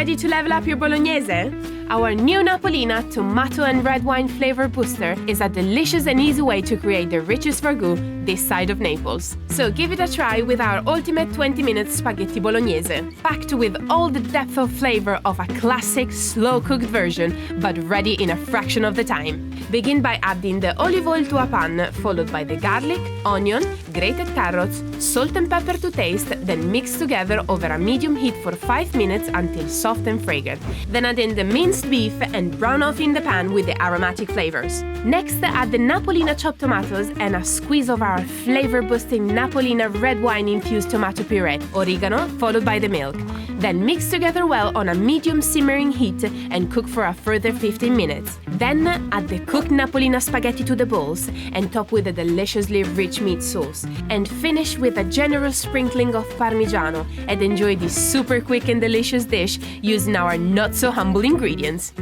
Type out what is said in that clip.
Ready to level up your bolognese? Our new Napolina tomato and red wine flavor booster is a delicious and easy way to create the richest ragu this side of Naples. So give it a try with our ultimate 20-minute spaghetti bolognese, packed with all the depth of flavor of a classic slow-cooked version, but ready in a fraction of the time. Begin by adding the olive oil to a pan, followed by the garlic, onion, grated carrots, salt and pepper to taste, then mix together over a medium heat for 5 minutes until soft and fragrant. Then add in the minced beef and brown off in the pan with the aromatic flavors. Next, add the Napolina chopped tomatoes and a squeeze of our flavor-boosting Napolina red wine-infused tomato puree, oregano, followed by the milk. Then mix together well on a medium simmering heat and cook for a further 15 minutes. Then add the cooked Napolina spaghetti to the bowls and top with a deliciously rich meat sauce. And finish with a generous sprinkling of Parmesan and enjoy this super quick and delicious dish using our not-so-humble ingredients.